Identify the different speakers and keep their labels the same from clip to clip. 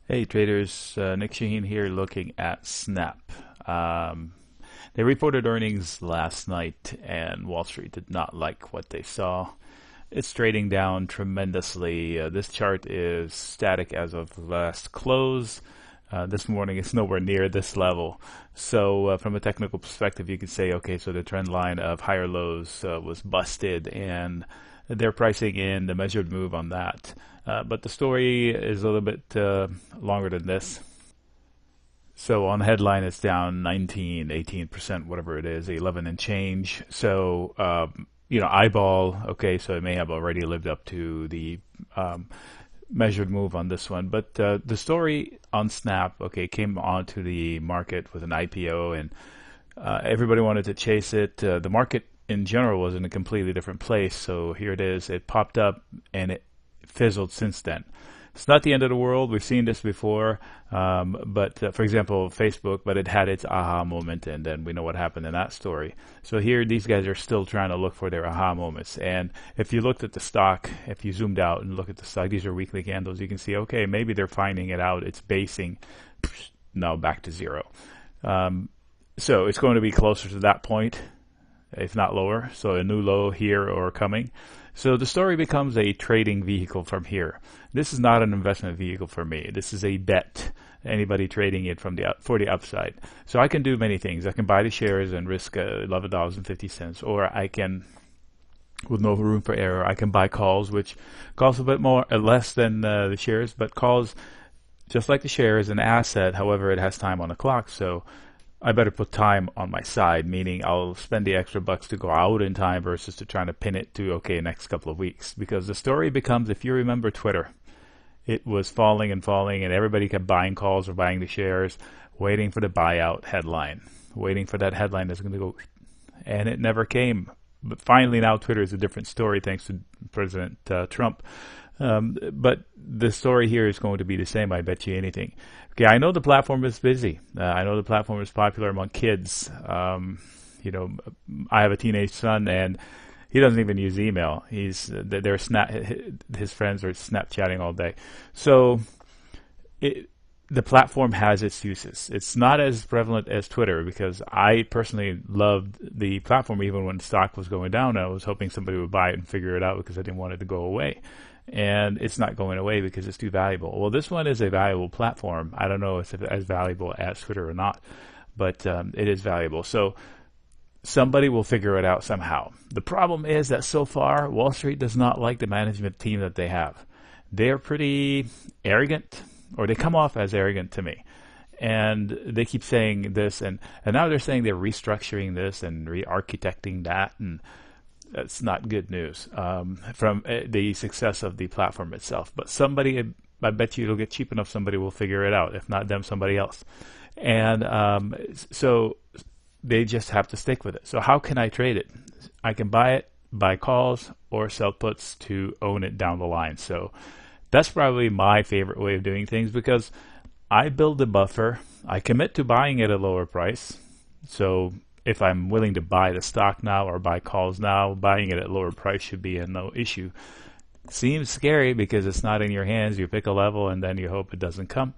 Speaker 1: Hey traders, Nick Shaheen here looking at Snap. Um, they reported earnings last night and Wall Street did not like what they saw. It's trading down tremendously. This chart is static as of last close. This morning it's nowhere near this level. So from a technical perspective, you could say, okay, so the trend line of higher lows was busted and they're pricing in the measured move on that. But the story is a little bit longer than this. So on the headline, it's down 19, 18%, whatever it is, 11 and change. So, eyeball, okay, so it may have already lived up to the measured move on this one. But the story on Snap, okay, came onto the market with an IPO and everybody wanted to chase it. The market in general was in a completely different place. So here it is. It popped up and it fizzled since then. It's not the end of the world. We've seen this before, but for example, Facebook, but it had its aha moment, and then we know what happened in that story. So here, these guys are still trying to look for their aha moments. And if you looked at the stock, if you zoomed out and look at the stock, these are weekly candles, you can see, okay, maybe they're finding it out. It's basing, now back to zero. So it's going to be closer to that point, if not lower. So a new low here or coming. So the story becomes a trading vehicle from here. This is not an investment vehicle for me. This is a bet. Anybody trading it for the upside. So I can do many things. I can buy the shares and risk $11.50, or I can, with no room for error, I can buy calls, which cost a bit more, less than the shares, but calls, just like the shares, an asset. However, it has time on the clock. So I better put time on my side, meaning I'll spend the extra bucks to go out in time versus to trying to pin it to, okay, next couple of weeks. Because the story becomes, if you remember Twitter, it was falling and falling and everybody kept buying calls or buying the shares, waiting for the buyout headline, waiting for that headline that's going to go, and it never came. But finally now Twitter is a different story thanks to President Trump. But the story here is going to be the same, I bet you anything. Okay, I know the platform is busy. I know the platform is popular among kids. I have a teenage son and he doesn't even use email. His friends are Snapchatting all day. So the platform has its uses. It's not as prevalent as Twitter because I personally loved the platform even when stock was going down. I was hoping somebody would buy it and figure it out because I didn't want it to go away. And it's not going away because it's too valuable. Well, this one is a valuable platform. I don't know if it's as valuable as Twitter or not, but it is valuable. So somebody will figure it out somehow. The problem is that so far, Wall Street does not like the management team that they have. They're pretty arrogant, or they come off as arrogant to me. And they keep saying this, and now they're saying they're restructuring this and re-architecting that, and that's not good news from the success of the platform itself. But somebody, I bet you it'll get cheap enough, somebody will figure it out. If not them, somebody else. And so they just have to stick with it. So how can I trade it? I can buy it, buy calls, or sell puts to own it down the line. So that's probably my favorite way of doing things because I build a buffer. I commit to buying it at a lower price. So if I'm willing to buy the stock now or buy calls now, buying it at lower price should be a no issue. Seems scary because it's not in your hands. You pick a level and then you hope it doesn't come.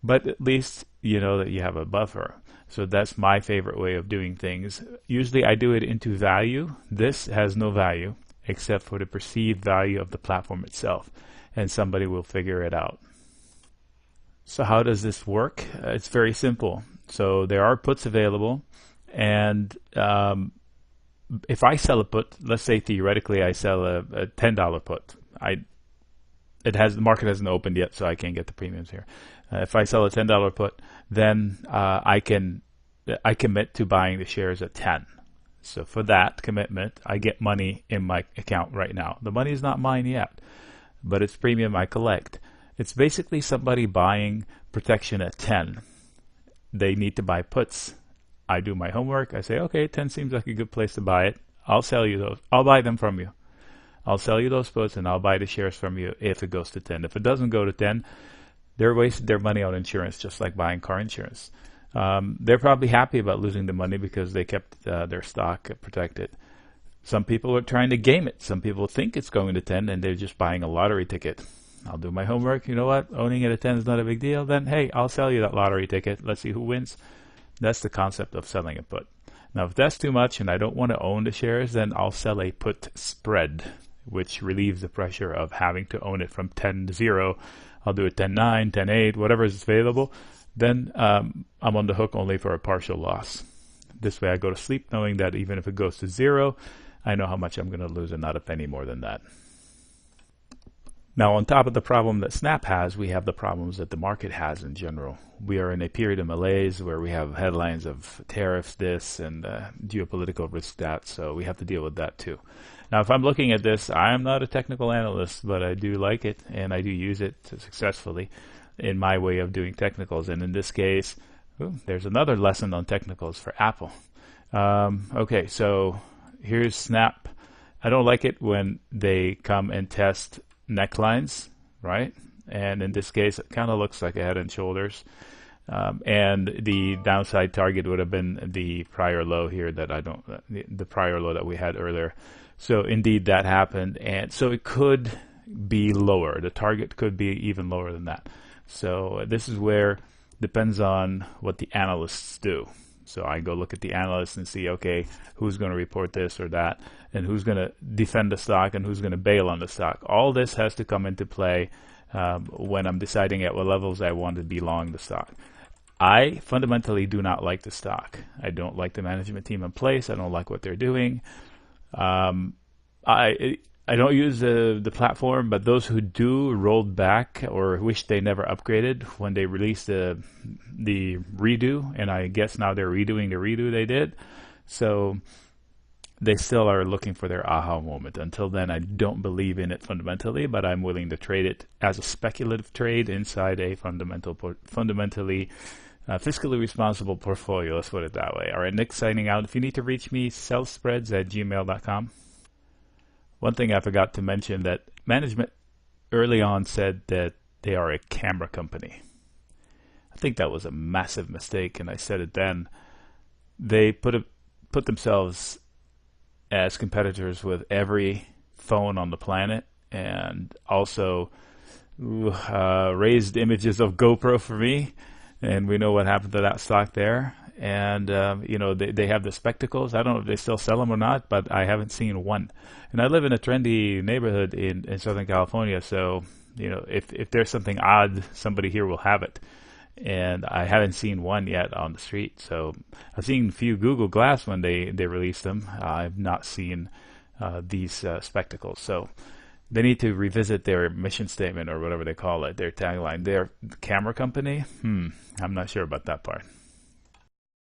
Speaker 1: But at least you know that you have a buffer. So that's my favorite way of doing things. Usually I do it into value. This has no value except for the perceived value of the platform itself. And somebody will figure it out. So how does this work? It's very simple. So there are puts available. And if I sell a put, let's say theoretically I sell a $10 put. The market hasn't opened yet, so I can't get the premiums here. If I sell a $10 put, then I commit to buying the shares at 10. So for that commitment, I get money in my account right now. The money is not mine yet, but it's premium I collect. It's basically somebody buying protection at 10. They need to buy puts. I do my homework. I say, okay, 10 seems like a good place to buy it. I'll sell you those. I'll buy them from you. I'll sell you those puts and I'll buy the shares from you if it goes to 10. If it doesn't go to 10, they're wasting their money on insurance, just like buying car insurance. They're probably happy about losing the money because they kept their stock protected. Some people are trying to game it. Some people think it's going to 10 and they're just buying a lottery ticket. I'll do my homework. You know what? Owning it at 10 is not a big deal. Then, hey, I'll sell you that lottery ticket. Let's see who wins. That's the concept of selling a put. Now, if that's too much and I don't want to own the shares, then I'll sell a put spread, which relieves the pressure of having to own it from 10 to 0. I'll do it 10-9, 10-8, whatever is available. Then I'm on the hook only for a partial loss. This way I go to sleep knowing that even if it goes to 0, I know how much I'm going to lose and not a penny more than that. Now, on top of the problem that Snap has, we have the problems that the market has in general. We are in a period of malaise where we have headlines of tariffs this and geopolitical risk that, so we have to deal with that too. Now, if I'm looking at this, I am not a technical analyst, but I do like it and I do use it successfully in my way of doing technicals. And in this case, there's another lesson on technicals for Apple. Okay, so here's Snap. I don't like it when they come and test necklines, right? And in this case, it kind of looks like a head and shoulders. And the downside target would have been the prior low here that the prior low that we had earlier. So indeed that happened. And so it could be lower. The target could be even lower than that. So this is where depends on what the analysts do. So I go look at the analysts and see, okay, who's going to report this or that, and who's going to defend the stock and who's going to bail on the stock. All this has to come into play when I'm deciding at what levels I want to be long the stock. I fundamentally do not like the stock. I don't like the management team in place. I don't like what they're doing. I don't use the platform, but those who do rolled back or wish they never upgraded when they released the redo, and I guess now they're redoing the redo they did. So they still are looking for their aha moment. Until then, I don't believe in it fundamentally, but I'm willing to trade it as a speculative trade inside a fundamentally fiscally responsible portfolio. Let's put it that way. All right, Nick signing out. If you need to reach me, sellspreads@gmail.com. One thing I forgot to mention, that management early on said that they are a camera company. I think that was a massive mistake, and I said it then. They put themselves as competitors with every phone on the planet, and also raised images of GoPro for me, and we know what happened to that stock there. And they have the spectacles. I don't know if they still sell them or not, but I haven't seen one. And I live in a trendy neighborhood in Southern California, so if there's something odd, somebody here will have it. And I haven't seen one yet on the street. So I've seen a few Google Glass when they released them. I've not seen these spectacles. So they need to revisit their mission statement, or whatever they call it, their tagline. They're a camera company. I'm not sure about that part.